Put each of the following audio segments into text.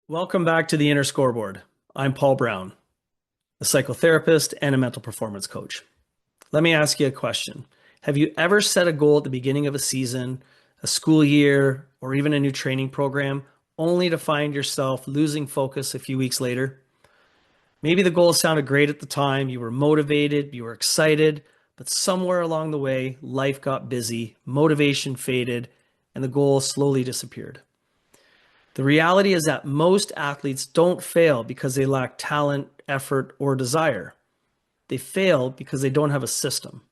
Welcome back to the Inner Scoreboard. I'm Paul Brown, a psychotherapist and a mental performance coach. Let me ask you a question. Have you ever set a goal at the beginning of a season, a school year, or even a new training program, only to find yourself losing focus a few weeks later? Maybe the goal sounded great at the time, you were motivated, you were excited, but somewhere along the way, life got busy, motivation faded, and the goal slowly disappeared. The reality is that most athletes don't fail because they lack talent, effort, or desire. They fail because they don't have a system.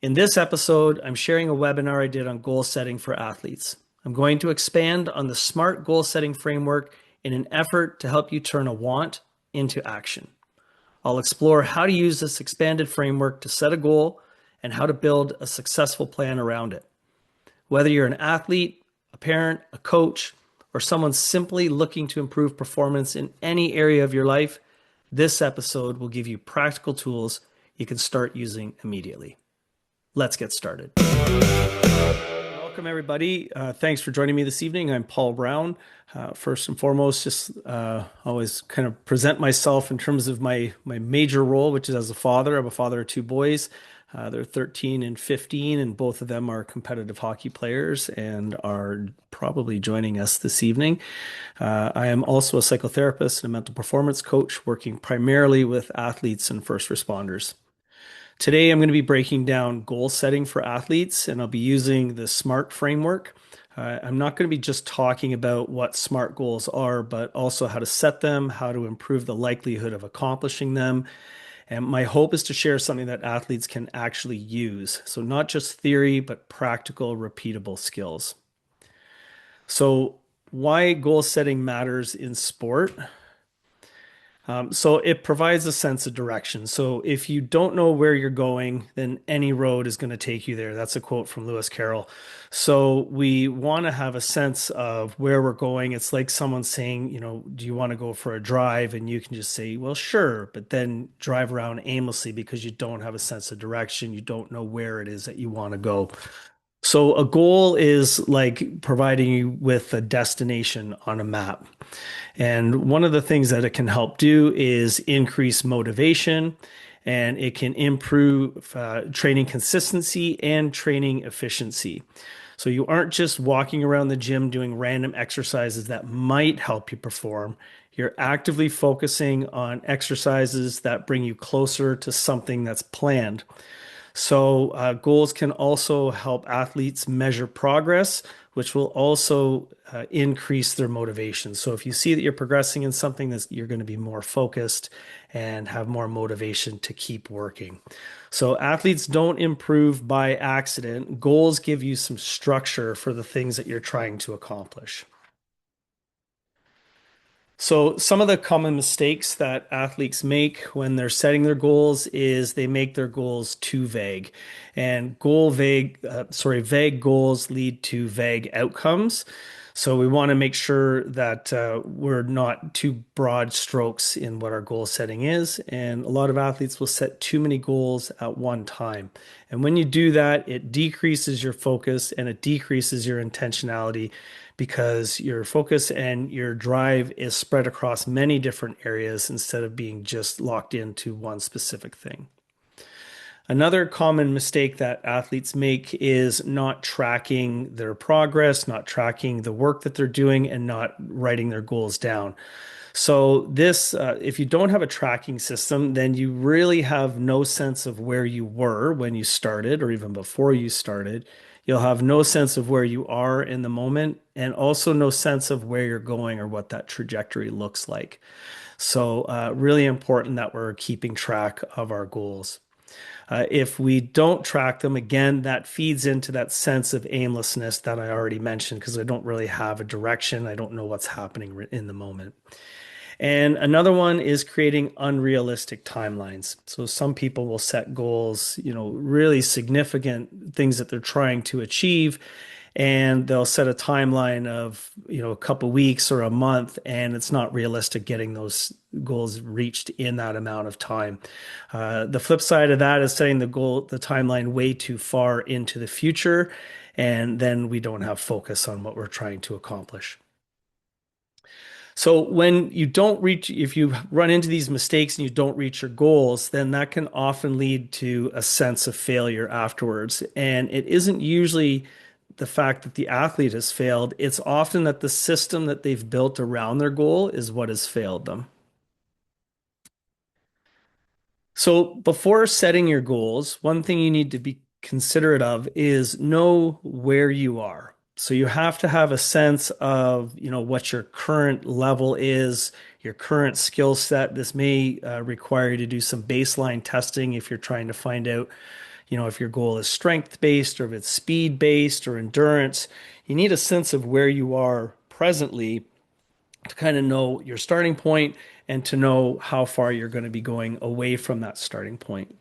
In this episode, I'm sharing a webinar I did on goal setting for athletes. I'm going to expand on the SMART Goal Setting Framework in an effort to help you turn a want into action. I'll explore how to use this expanded framework to set a goal and how to build a successful plan around it. Whether you're an athlete, a parent, a coach, or someone simply looking to improve performance in any area of your life, this episode will give you practical tools you can start using immediately. Let's get started. Welcome, everybody. Thanks for joining me this evening. I'm Paul Brown. First and foremost, just always kind of present myself in terms of my major role, which is as a father. I'm a father of two boys. They're 13 and 15, and both of them are competitive hockey players and are probably joining us this evening. I am also a psychotherapist and a mental performance coach, working primarily with athletes and first responders. Today, I'm going to be breaking down goal setting for athletes, and I'll be using the SMART framework. I'm not going to be just talking about what SMART goals are, but also how to set them, how to improve the likelihood of accomplishing them. And my hope is to share something that athletes can actually use. So not just theory, but practical, repeatable skills. So why goal setting matters in sport? So it provides a sense of direction. So if you don't know where you're going, then any road is going to take you there. That's a quote from Lewis Carroll. So we want to have a sense of where we're going. It's like someone saying, do you want to go for a drive? And you can just say, well, sure, but then drive around aimlessly because you don't have a sense of direction. You don't know where it is that you want to go. So a goal is like providing you with a destination on a map. And one of the things that it can help do is increase motivation, and it can improve training consistency and training efficiency. So you aren't just walking around the gym doing random exercises that might help you perform. You're actively focusing on exercises that bring you closer to something that's planned. So goals can also help athletes measure progress, which will also increase their motivation. So if you see that you're progressing in something, you're going to be more focused and have more motivation to keep working. So athletes don't improve by accident. Goals give you some structure for the things that you're trying to accomplish. So some of the common mistakes that athletes make when they're setting their goals is they make their goals too vague. And vague goals lead to vague outcomes. So we want to make sure that we're not too broad strokes in what our goal setting is. And a lot of athletes will set too many goals at one time. And when you do that, it decreases your focus and it decreases your intentionality, because your focus and your drive is spread across many different areas instead of being just locked into one specific thing. Another common mistake that athletes make is not tracking their progress, not tracking the work that they're doing, and not writing their goals down. So if you don't have a tracking system, then you really have no sense of where you were when you started or even before you started. You'll have no sense of where you are in the moment, and also no sense of where you're going or what that trajectory looks like. So really important that we're keeping track of our goals. If we don't track them, again, that feeds into that sense of aimlessness that I already mentioned, because I don't really have a direction. I don't know what's happening in the moment. And another one is creating unrealistic timelines. So some people will set goals, really significant things that they're trying to achieve, and they'll set a timeline of, a couple weeks or a month, and it's not realistic getting those goals reached in that amount of time. The flip side of that is setting the timeline way too far into the future, and then we don't have focus on what we're trying to accomplish. So when you don't reach, if you run into these mistakes and you don't reach your goals, then that can often lead to a sense of failure afterwards. And it isn't usually the fact that the athlete has failed, it's often that the system that they've built around their goal is what has failed them. So before setting your goals, one thing you need to be considerate of is know where you are. So you have to have a sense of, what your current level is, your current skill set. This may require you to do some baseline testing if you're trying to find out, if your goal is strength based or if it's speed based or endurance. You need a sense of where you are presently to kind of know your starting point and to know how far you're going to be going away from that starting point.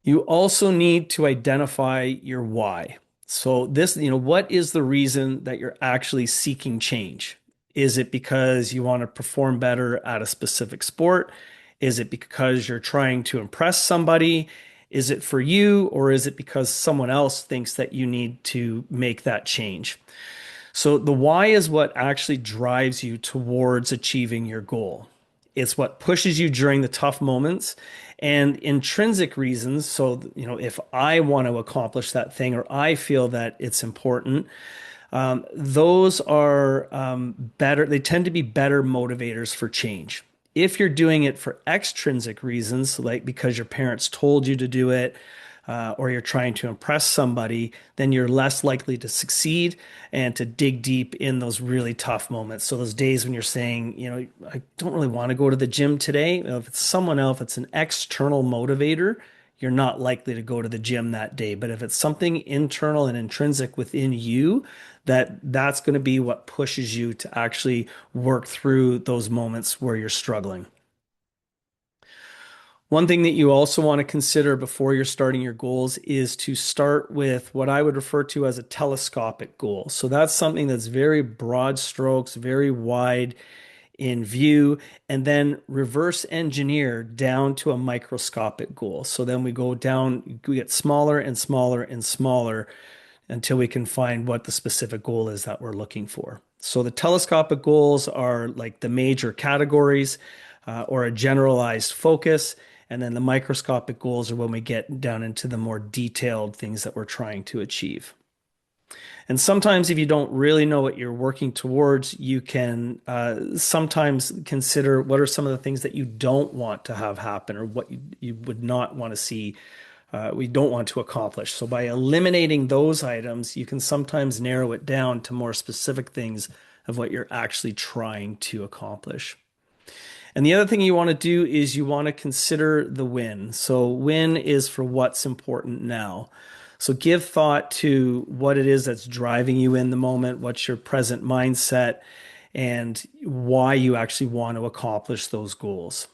You also need to identify your why. So this, what is the reason that you're actually seeking change? Is it because you want to perform better at a specific sport? Is it because you're trying to impress somebody? Is it for you, or is it because someone else thinks that you need to make that change? So the why is what actually drives you towards achieving your goal. It's what pushes you during the tough moments and intrinsic reasons. So, if I want to accomplish that thing or I feel that it's important, those are better. They tend to be better motivators for change. If you're doing it for extrinsic reasons, like because your parents told you to do it, or you're trying to impress somebody, then you're less likely to succeed and to dig deep in those really tough moments. So those days when you're saying, I don't really want to go to the gym today. If it's someone else, if it's an external motivator, you're not likely to go to the gym that day. But if it's something internal and intrinsic within you, that's going to be what pushes you to actually work through those moments where you're struggling. One thing that you also want to consider before you're starting your goals is to start with what I would refer to as a telescopic goal. So that's something that's very broad strokes, very wide in view, and then reverse engineer down to a microscopic goal. So then we go down, we get smaller and smaller and smaller until we can find what the specific goal is that we're looking for. So the telescopic goals are like the major categories or a generalized focus. And then the microscopic goals are when we get down into the more detailed things that we're trying to achieve. And sometimes, if you don't really know what you're working towards, you can sometimes consider what are some of the things that you don't want to have happen or what you would not want to see, we don't want to accomplish. So, by eliminating those items, you can sometimes narrow it down to more specific things of what you're actually trying to accomplish. And the other thing you want to do is you want to consider the win. So, win is for what's important now. So, give thought to what it is that's driving you in the moment, what's your present mindset, and why you actually want to accomplish those goals.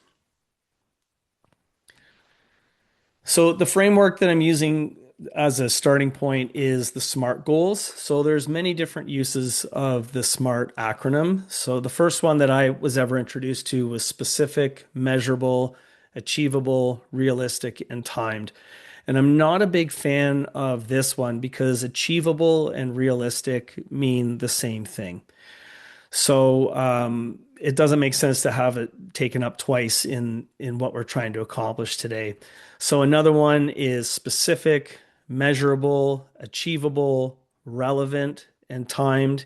So, the framework that I'm using as a starting point is the SMART goals. So there's many different uses of the SMART acronym. So the first one that I was ever introduced to was specific, measurable, achievable, realistic, and timed. And I'm not a big fan of this one because achievable and realistic mean the same thing. So it doesn't make sense to have it taken up twice in what we're trying to accomplish today. So another one is specific, measurable, achievable, relevant, and timed.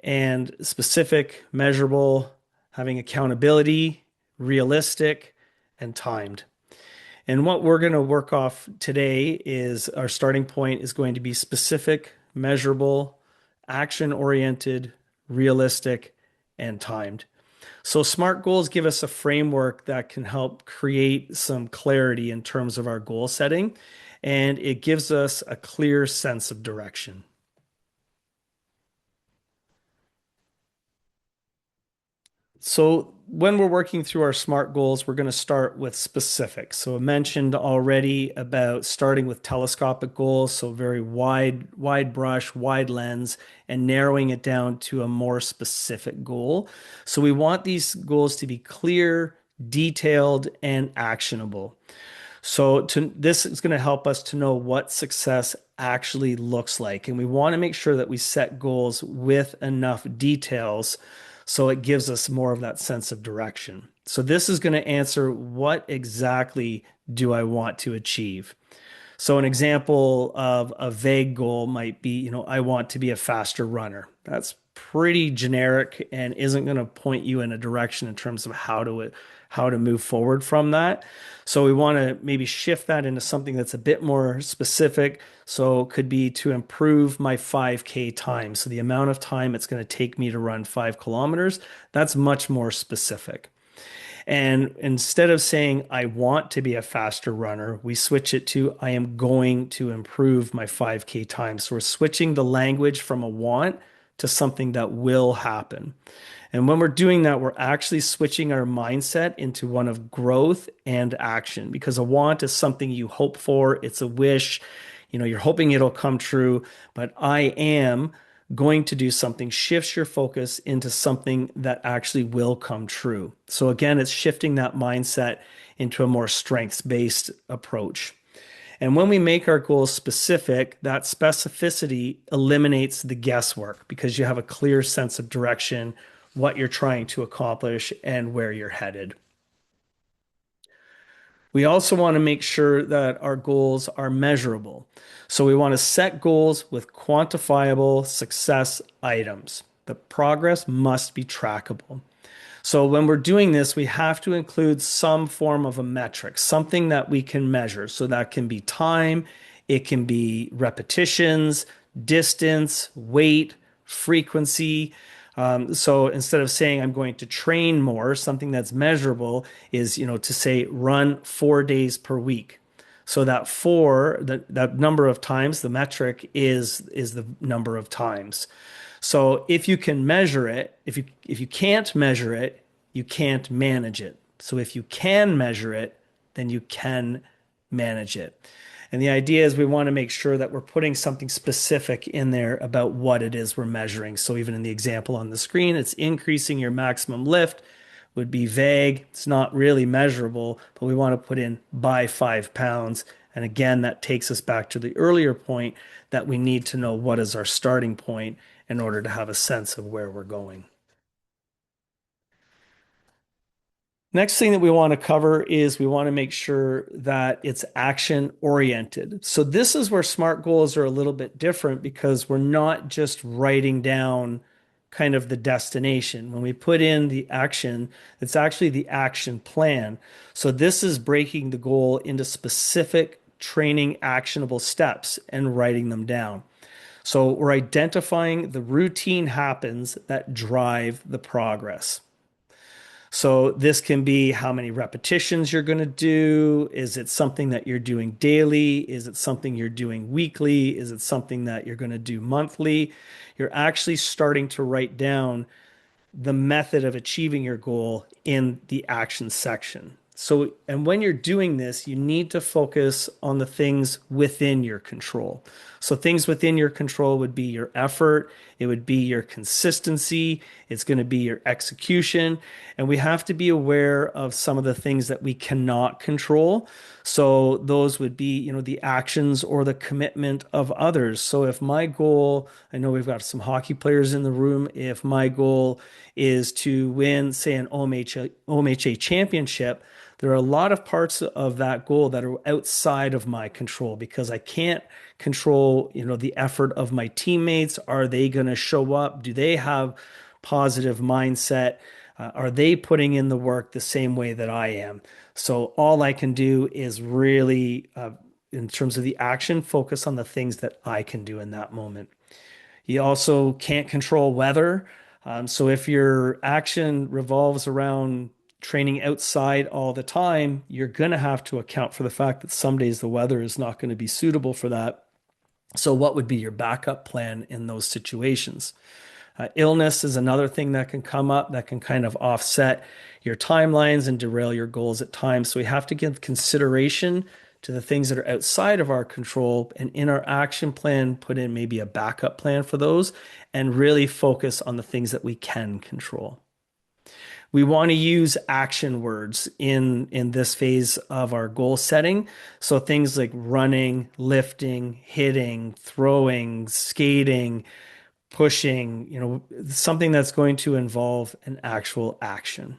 And specific, measurable, having accountability, realistic, and timed. And what we're going to work off today is our starting point is going to be specific, measurable, action oriented, realistic, and timed. So, SMART goals give us a framework that can help create some clarity in terms of our goal setting, and it gives us a clear sense of direction. So when we're working through our SMART goals, we're going to start with specifics. So I mentioned already about starting with telescopic goals, so very wide brush, wide lens, and narrowing it down to a more specific goal. So we want these goals to be clear, detailed, and actionable. This is going to help us to know what success actually looks like. And we want to make sure that we set goals with enough details so it gives us more of that sense of direction. So this is going to answer, what exactly do I want to achieve? So an example of a vague goal might be, I want to be a faster runner. That's pretty generic and isn't going to point you in a direction in terms of how to move forward from that. So we want to maybe shift that into something that's a bit more specific. So it could be to improve my 5K time. So the amount of time it's going to take me to run 5 kilometers, that's much more specific. And instead of saying, I want to be a faster runner, we switch it to, I am going to improve my 5K time. So we're switching the language from a want to something that will happen. And when we're doing that, we're actually switching our mindset into one of growth and action, because a want is something you hope for. It's a wish, you're hoping it'll come true, but I am going to do something shifts your focus into something that actually will come true. So again, it's shifting that mindset into a more strengths-based approach. And when we make our goals specific, that specificity eliminates the guesswork because you have a clear sense of direction, what you're trying to accomplish, and where you're headed. We also want to make sure that our goals are measurable. So we want to set goals with quantifiable success items. The progress must be trackable. So when we're doing this, we have to include some form of a metric, something that we can measure. So that can be time, it can be repetitions, distance, weight, frequency. So instead of saying I'm going to train more, something that's measurable is, to say run 4 days per week. So that number of times, the metric is the number of times. So if you can measure it, if you can't measure it, you can't manage it. So if you can measure it, then you can manage it. And the idea is we want to make sure that we're putting something specific in there about what it is we're measuring. So even in the example on the screen, it's increasing your maximum lift would be vague. It's not really measurable, but we want to put in by 5 pounds. And again, that takes us back to the earlier point that we need to know what is our starting point in order to have a sense of where we're going. Next thing that we want to cover is we want to make sure that it's action oriented. So this is where SMART goals are a little bit different because we're not just writing down kind of the destination. When we put in the action, it's actually the action plan. So this is breaking the goal into specific training actionable steps and writing them down. So we're identifying the routine happens that drive the progress. So this can be how many repetitions you're going to do. Is it something that you're doing daily? Is it something you're doing weekly? Is it something that you're going to do monthly? You're actually starting to write down the method of achieving your goal in the action section. So, and when you're doing this, you need to focus on the things within your control. So things within your control would be your effort, it would be your consistency, it's going to be your execution, and we have to be aware of some of the things that we cannot control. So those would be, the actions or the commitment of others. So if my goal, I know we've got some hockey players in the room, if my goal is to win, say, an OMHA championship, there are a lot of parts of that goal that are outside of my control because I can't control, the effort of my teammates. Are they going to show up? Do they have positive mindset? Are they putting in the work the same way that I am? So all I can do is really, in terms of the action, focus on the things that I can do in that moment. You also can't control weather. So if your action revolves around training outside all the time, you're going to have to account for the fact that some days the weather is not going to be suitable for that. So what would be your backup plan in those situations? Illness is another thing that can come up that can kind of offset your timelines and derail your goals at times. So we have to give consideration to the things that are outside of our control, and in our action plan, put in maybe a backup plan for those and really focus on the things that we can control. We want to use action words in this phase of our goal setting. So things like running, lifting, hitting, throwing, skating, pushing, something that's going to involve an actual action.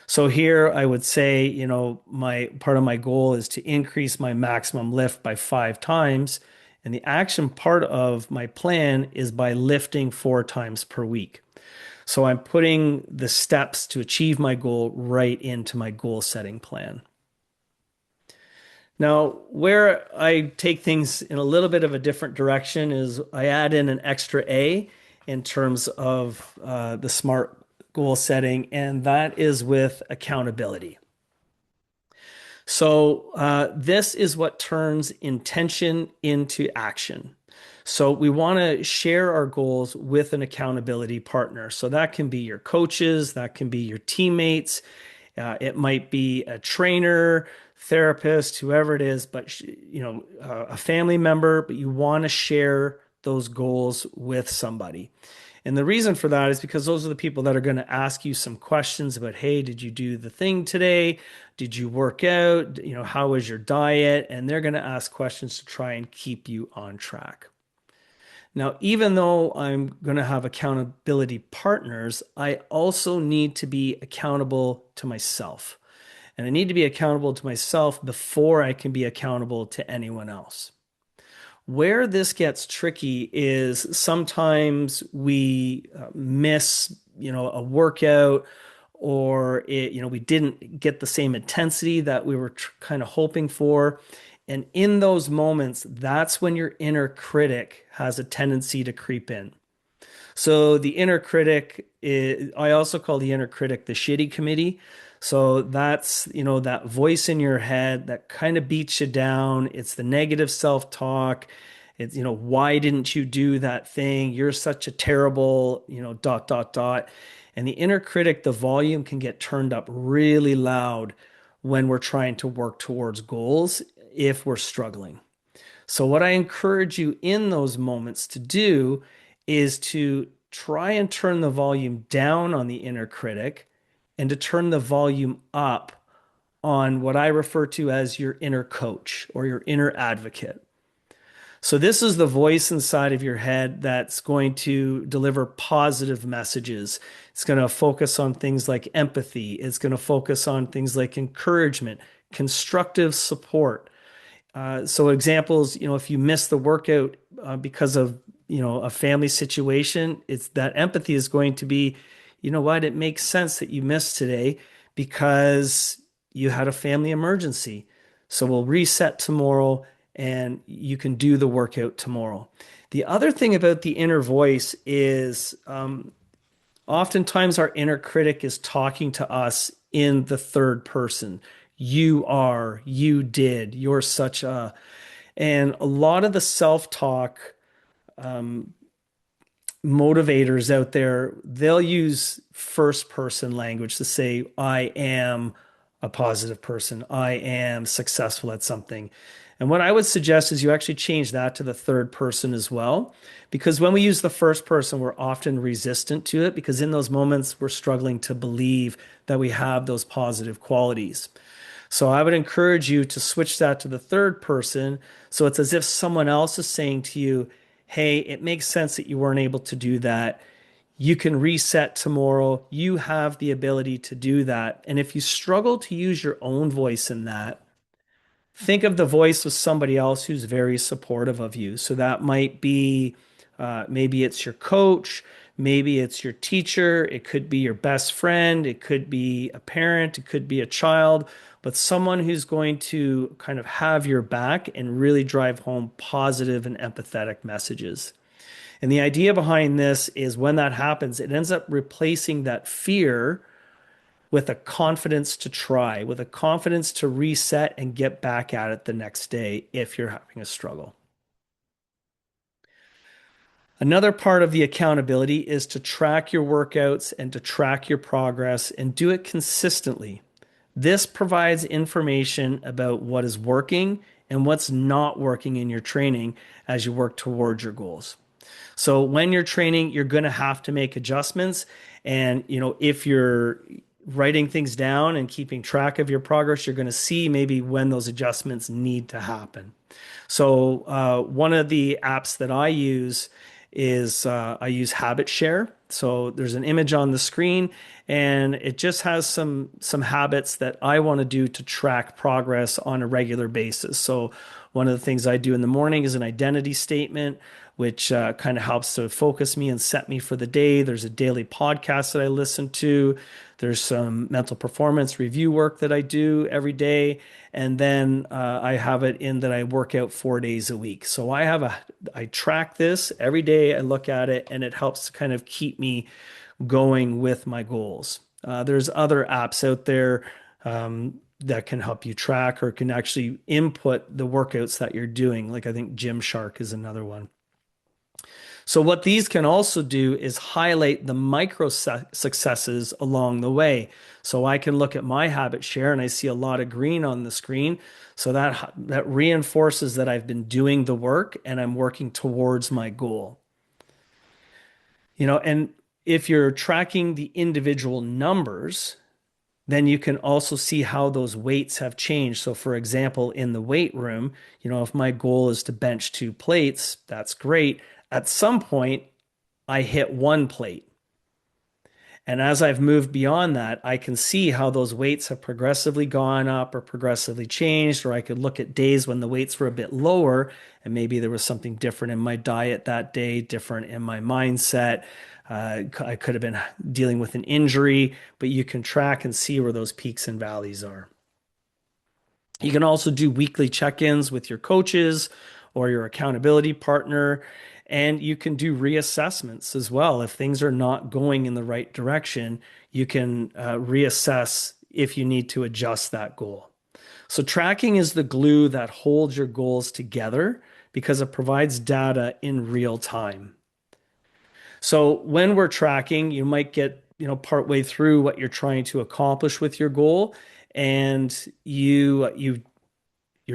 So here I would say, my part of my goal is to increase my maximum lift by 5 times. And the action part of my plan is by lifting 4 times per week. So I'm putting the steps to achieve my goal right into my goal setting plan. Now, where I take things in a little bit of a different direction is I add in an extra A in terms of the SMART goal setting, and that is with accountability. So this is what turns intention into action. So we want to share our goals with an accountability partner. So that can be your coaches, that can be your teammates, it might be a trainer, therapist, whoever it is, but a family member, but you want to share those goals with somebody. And the reason for that is because those are the people that are going to ask you some questions about, hey, did you do the thing today? Did you work out? How was your diet? And they're going to ask questions to try and keep you on track. Now, even though I'm going to have accountability partners, I also need to be accountable to myself. And I need to be accountable to myself before I can be accountable to anyone else. Where this gets tricky is sometimes we miss, a workout, or we didn't get the same intensity that we were kind of hoping for. And in those moments, that's when your inner critic has a tendency to creep in. So the inner critic I also call the inner critic the shitty committee. So that's, that voice in your head that kind of beats you down. It's the negative self-talk. It's, why didn't you do that thing? You're such a terrible, dot, dot, dot. And the inner critic, the volume can get turned up really loud when we're trying to work towards goals if we're struggling. So what I encourage you in those moments to do is to try and turn the volume down on the inner critic and to turn the volume up on what I refer to as your inner coach or your inner advocate. So this is the voice inside of your head that's going to deliver positive messages. It's going to focus on things like empathy. It's going to focus on things like encouragement, constructive support. So examples, if you miss the workout because of, a family situation, it's that empathy is going to be, what, it makes sense that you missed today because you had a family emergency. So we'll reset tomorrow and you can do the workout tomorrow. The other thing about the inner voice is oftentimes our inner critic is talking to us in the third person. You are, you did, you're such a, and a lot of the self-talk motivators out there, they'll use first person language to say, I am a positive person. I am successful at something. And what I would suggest is you actually change that to the third person as well. Because when we use the first person, we're often resistant to it because in those moments, we're struggling to believe that we have those positive qualities. So I would encourage you to switch that to the third person. So it's as if someone else is saying to you, hey, it makes sense that you weren't able to do that. You can reset tomorrow. You have the ability to do that. And if you struggle to use your own voice in that, think of the voice of somebody else who's very supportive of you. So that might be maybe it's your coach, maybe it's your teacher, it could be your best friend, it could be a parent, it could be a child, but someone who's going to kind of have your back and really drive home positive and empathetic messages. And the idea behind this is when that happens, it ends up replacing that fear with a confidence to try, with a confidence to reset and get back at it the next day if you're having a struggle. Another part of the accountability is to track your workouts and to track your progress and do it consistently. This provides information about what is working and what's not working in your training as you work towards your goals. So when you're training, you're going to have to make adjustments. And, if you're writing things down and keeping track of your progress, you're going to see maybe when those adjustments need to happen. So one of the apps that I use is I use Habit Share. So there's an image on the screen, and it just has some habits that I want to do to track progress on a regular basis. So one of the things I do in the morning is an identity statement, which kind of helps to focus me and set me for the day. There's a daily podcast that I listen to. There's some mental performance review work that I do every day. And then I have it in that I work out 4 days a week. So I track this every day. I look at it, and it helps to kind of keep me going with my goals. There's other apps out there that can help you track or can actually input the workouts that you're doing. Like I think Gymshark is another one. So what these can also do is highlight the micro successes along the way. So I can look at my habit share and I see a lot of green on the screen. So that reinforces that I've been doing the work and I'm working towards my goal. And if you're tracking the individual numbers, then you can also see how those weights have changed. So for example, in the weight room, if my goal is to bench 2 plates, that's great. At some point, I hit 1 plate. And as I've moved beyond that, I can see how those weights have progressively gone up or progressively changed, or I could look at days when the weights were a bit lower and maybe there was something different in my diet that day, different in my mindset. I could have been dealing with an injury, but you can track and see where those peaks and valleys are. You can also do weekly check-ins with your coaches or your accountability partner, and you can do reassessments as well. If things are not going in the right direction, you can reassess if you need to adjust that goal. So tracking is the glue that holds your goals together because it provides data in real time. So when we're tracking, you might get, partway through what you're trying to accomplish with your goal, and you're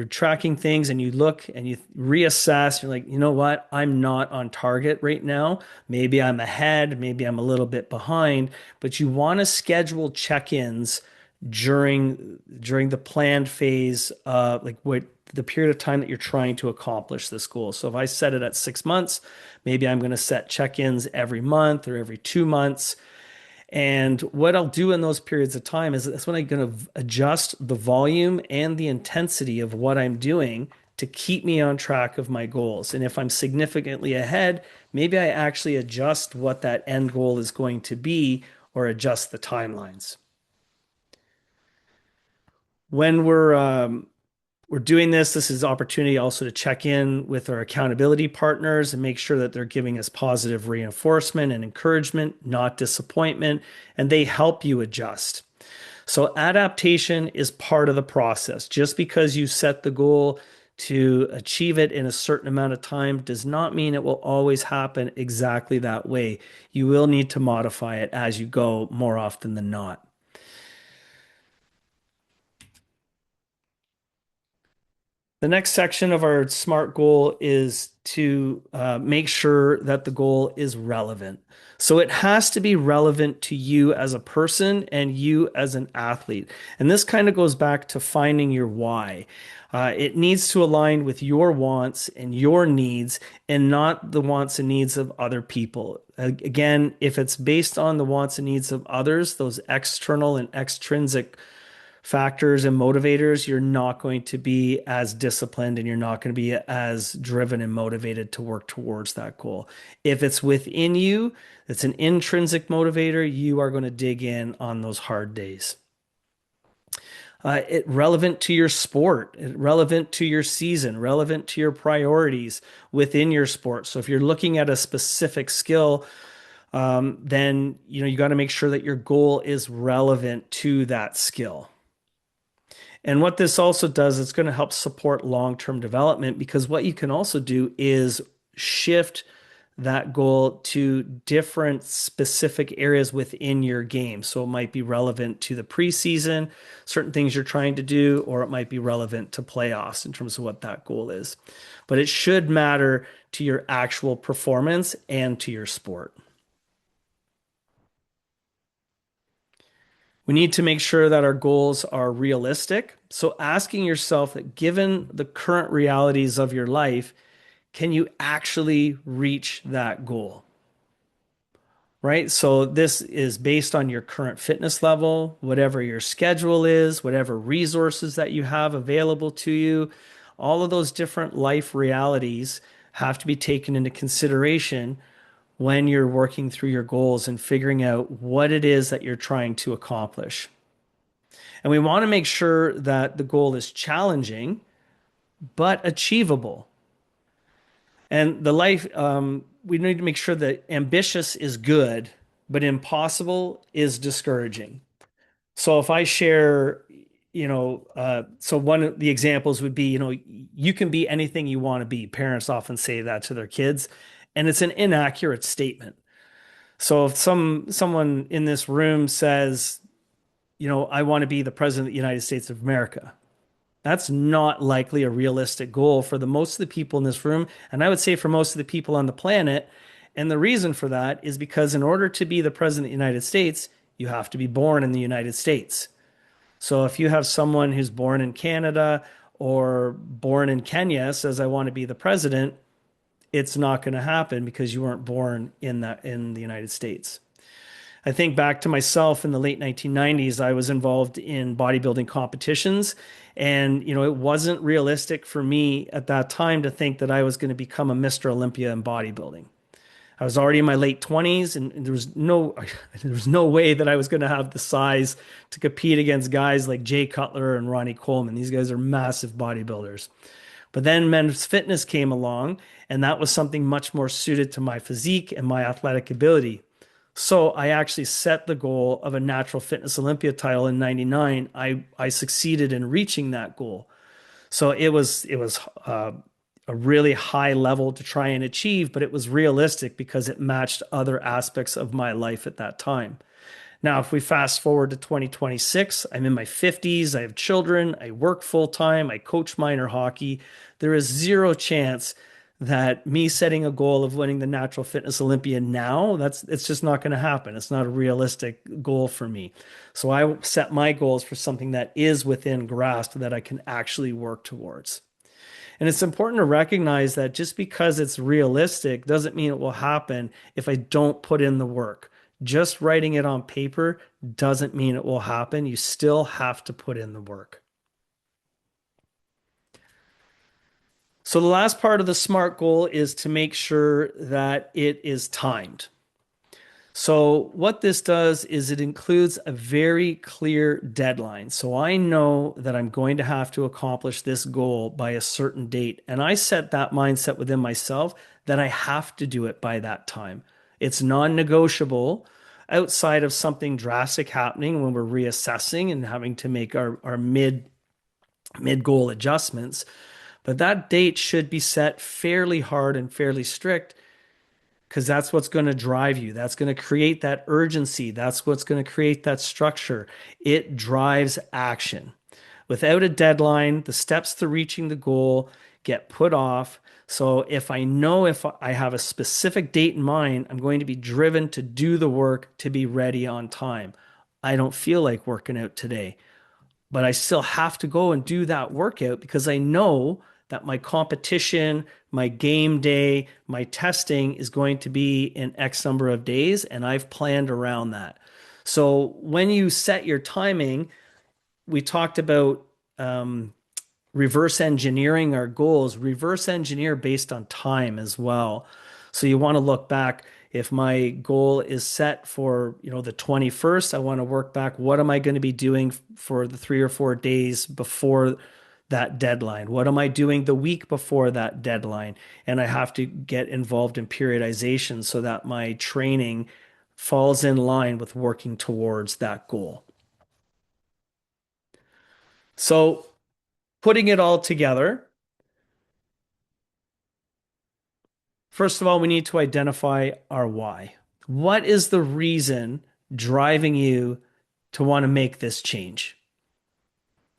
tracking things and you look and you reassess. You're like, you know what? I'm not on target right now. Maybe I'm ahead, maybe I'm a little bit behind, but you want to schedule check-ins during the planned phase, like what the period of time that you're trying to accomplish this goal. So if I set it at 6 months, maybe I'm going to set check-ins every month or every 2 months. And what I'll do in those periods of time is that's when I'm going to adjust the volume and the intensity of what I'm doing to keep me on track of my goals. And if I'm significantly ahead, maybe I actually adjust what that end goal is going to be or adjust the timelines. When we're doing this is opportunity also to check in with our accountability partners and make sure that they're giving us positive reinforcement and encouragement, not disappointment, and they help you adjust. So adaptation is part of the process. Just because you set the goal to achieve it in a certain amount of time does not mean it will always happen exactly that way. You will need to modify it as you go more often than not. The next section of our SMART goal is to make sure that the goal is relevant. So it has to be relevant to you as a person and you as an athlete. And this kind of goes back to finding your why. It needs to align with your wants and your needs and not the wants and needs of other people. Again, if it's based on the wants and needs of others, those external and extrinsic factors and motivators, you're not going to be as disciplined and you're not going to be as driven and motivated to work towards that goal. If it's within you, it's an intrinsic motivator, you are going to dig in on those hard days. It relevant to your sport, relevant to your season, relevant to your priorities within your sport. So if you're looking at a specific skill, then you got to make sure that your goal is relevant to that skill. And what this also does, it's going to help support long-term development, because what you can also do is shift that goal to different specific areas within your game. So it might be relevant to the preseason, certain things you're trying to do, or it might be relevant to playoffs in terms of what that goal is. But it should matter to your actual performance and to your sport. We need to make sure that our goals are realistic. So asking yourself that given the current realities of your life, can you actually reach that goal? Right? So this is based on your current fitness level, whatever your schedule is, whatever resources that you have available to you. All of those different life realities have to be taken into consideration when you're working through your goals and figuring out what it is that you're trying to accomplish. And we want to make sure that the goal is challenging but achievable. And the life, we need to make sure that ambitious is good, but impossible is discouraging. So if I share, so one of the examples would be, you can be anything you want to be. Parents often say that to their kids, and it's an inaccurate statement. So if someone in this room says, I want to be the president of the United States of America, that's not likely a realistic goal for the most of the people in this room. And I would say for most of the people on the planet. And the reason for that is because in order to be the president of the United States, you have to be born in the United States. So if you have someone who's born in Canada or born in Kenya says, I want to be the president, it's not going to happen because you weren't born in the United States. I think back to myself in the late 1990s, I was involved in bodybuilding competitions. And, it wasn't realistic for me at that time to think that I was going to become a Mr. Olympia in bodybuilding. I was already in my late 20s and there was no way that I was going to have the size to compete against guys like Jay Cutler and Ronnie Coleman. These guys are massive bodybuilders. But then men's fitness came along, and that was something much more suited to my physique and my athletic ability. So I actually set the goal of a natural fitness Olympia title in 99. I succeeded in reaching that goal. So it was a really high level to try and achieve, but it was realistic because it matched other aspects of my life at that time. Now, if we fast forward to 2026, I'm in my 50s, I have children, I work full time, I coach minor hockey. There is zero chance that me setting a goal of winning the Natural Fitness Olympia now, it's just not going to happen. It's not a realistic goal for me. So I set my goals for something that is within grasp that I can actually work towards. And it's important to recognize that just because it's realistic doesn't mean it will happen if I don't put in the work. Just writing it on paper doesn't mean it will happen. You still have to put in the work. So the last part of the SMART goal is to make sure that it is timed. So what this does is it includes a very clear deadline. So I know that I'm going to have to accomplish this goal by a certain date. And I set that mindset within myself that I have to do it by that time. It's non-negotiable outside of something drastic happening when we're reassessing and having to make our mid-goal adjustments. But that date should be set fairly hard and fairly strict because that's what's going to drive you. That's going to create that urgency. That's what's going to create that structure. It drives action. Without a deadline, the steps to reaching the goal get put off. So if I know if I have a specific date in mind, I'm going to be driven to do the work to be ready on time. I don't feel like working out today, but I still have to go and do that workout because I know that my competition, my game day, my testing is going to be in X number of days, and I've planned around that. So when you set your timing, we talked about reverse engineering our goals, reverse engineer based on time as well. So you want to look back. If my goal is set for, the 21st, I want to work back. What am I going to be doing for the 3 or 4 days before that deadline? What am I doing the week before that deadline? And I have to get involved in periodization so that my training falls in line with working towards that goal. So putting it all together, first of all, we need to identify our why. What is the reason driving you to want to make this change?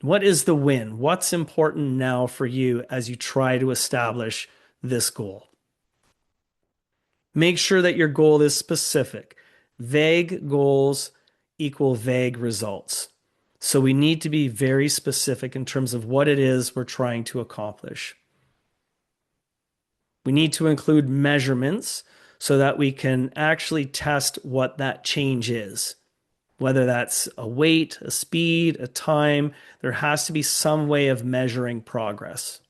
What is the win? What's important now for you as you try to establish this goal? Make sure that your goal is specific. Vague goals equal vague results. So we need to be very specific in terms of what it is we're trying to accomplish. We need to include measurements so that we can actually test what that change is. Whether that's a weight, a speed, a time, there has to be some way of measuring progress.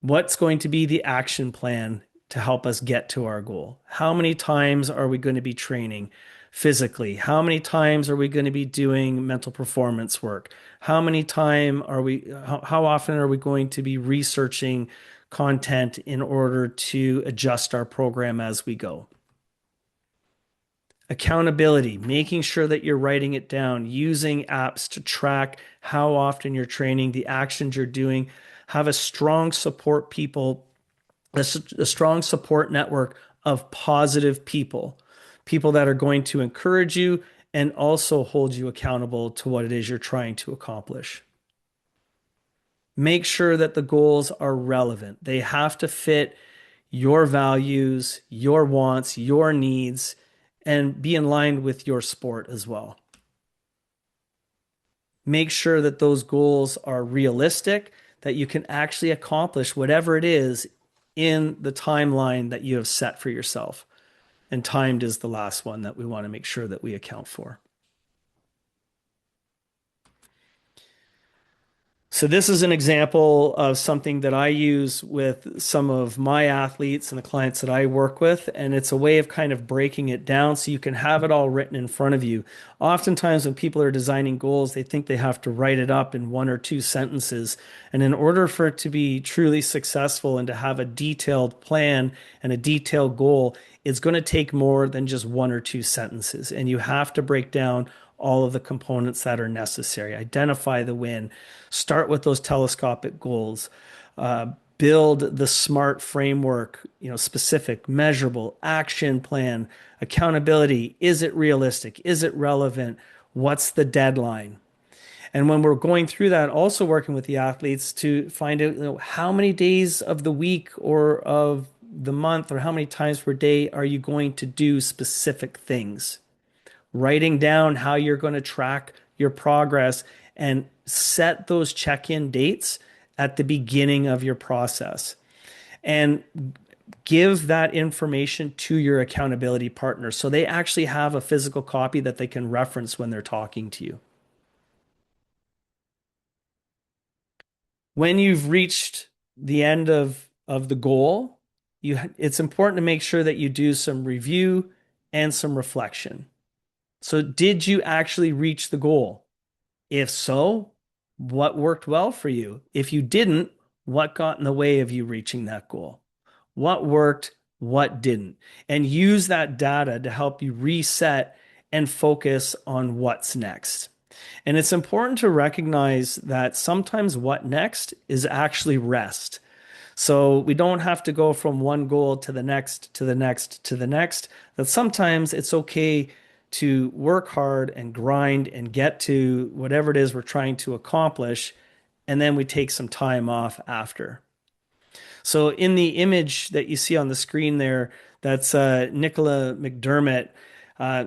What's going to be the action plan to help us get to our goal? How many times are we going to be training physically? How many times are we going to be doing mental performance work? How often are we going to be researching content in order to adjust our program as we go? Accountability, making sure that you're writing it down, using apps to track how often you're training, the actions you're doing. Have a strong support people, a strong support network of positive people, people that are going to encourage you and also hold you accountable to what it is you're trying to accomplish. Make sure that the goals are relevant. They have to fit your values, your wants, your needs, and be in line with your sport as well. Make sure that those goals are realistic, that you can actually accomplish whatever it is in the timeline that you have set for yourself. And timed is the last one that we want to make sure that we account for. So this is an example of something that I use with some of my athletes and the clients that I work with, and it's a way of kind of breaking it down so you can have it all written in front of you. Oftentimes when people are designing goals, they think they have to write it up in one or two sentences, and in order for it to be truly successful and to have a detailed plan and a detailed goal, it's going to take more than just one or two sentences, and you have to break down all of the components that are necessary. Identify the win. Start with those telescopic goals. Build the SMART framework, specific, measurable, action plan, accountability. Is it realistic? Is it relevant? What's the deadline? And when we're going through that, also working with the athletes to find out, how many days of the week or of the month or how many times per day are you going to do specific things? Writing down how you're going to track your progress and set those check-in dates at the beginning of your process. And give that information to your accountability partner so they actually have a physical copy that they can reference when they're talking to you. When you've reached the end of the goal, it's important to make sure that you do some review and some reflection. So did you actually reach the goal? If so, what worked well for you? If you didn't, what got in the way of you reaching that goal? What worked? What didn't? And use that data to help you reset and focus on what's next. And it's important to recognize that sometimes what next is actually rest. So we don't have to go from one goal to the next, to the next, to the next. That sometimes it's okay to work hard and grind and get to whatever it is we're trying to accomplish, and then we take some time off after. So in the image that you see on the screen there, that's Nicola McDermott.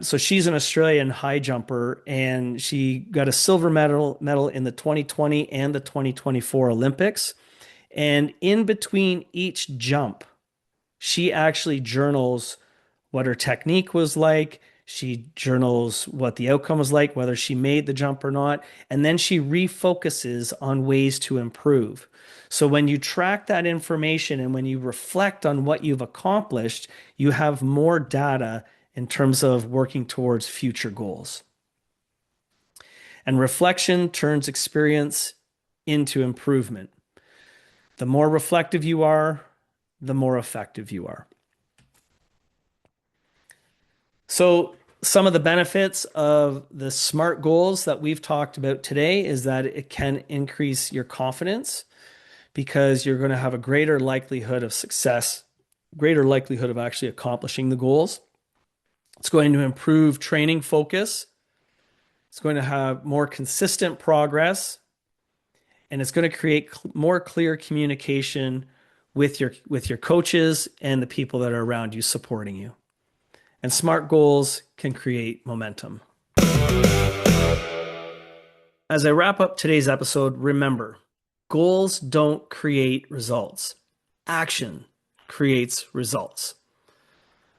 So she's an Australian high jumper, and she got a silver medal in the 2020 and the 2024 Olympics. And in between each jump, she actually journals what her technique was like. She journals what the outcome was like, whether she made the jump or not. And then she refocuses on ways to improve. So when you track that information and when you reflect on what you've accomplished, you have more data in terms of working towards future goals. And reflection turns experience into improvement. The more reflective you are, the more effective you are. So some of the benefits of the SMART goals that we've talked about today is that it can increase your confidence because you're going to have a greater likelihood of success, greater likelihood of actually accomplishing the goals. It's going to improve training focus. It's going to have more consistent progress, and it's going to create more clear communication with your coaches and the people that are around you supporting you. And SMART goals can create momentum. As I wrap up today's episode, remember, goals don't create results. Action creates results.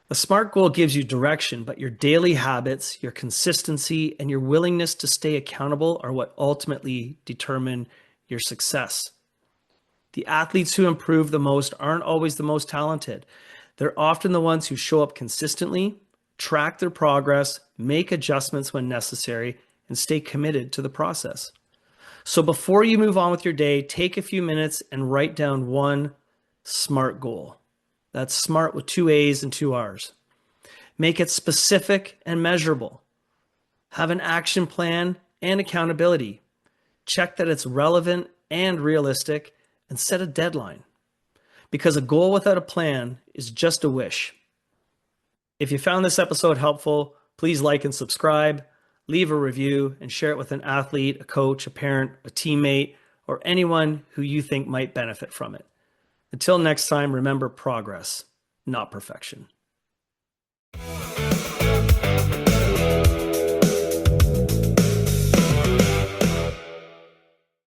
A SMART goal gives you direction, but your daily habits, your consistency, and your willingness to stay accountable are what ultimately determine your success. The athletes who improve the most aren't always the most talented. They're often the ones who show up consistently, track their progress, make adjustments when necessary, and stay committed to the process. So before you move on with your day, take a few minutes and write down one SMART goal. That's SMART with 2 A's and 2 R's. Make it specific and measurable. Have an action plan and accountability. Check that it's relevant and realistic, and set a deadline. Because a goal without a plan is just a wish. If you found this episode helpful, please like and subscribe, leave a review, and share it with an athlete, a coach, a parent, a teammate, or anyone who you think might benefit from it. Until next time, remember progress, not perfection.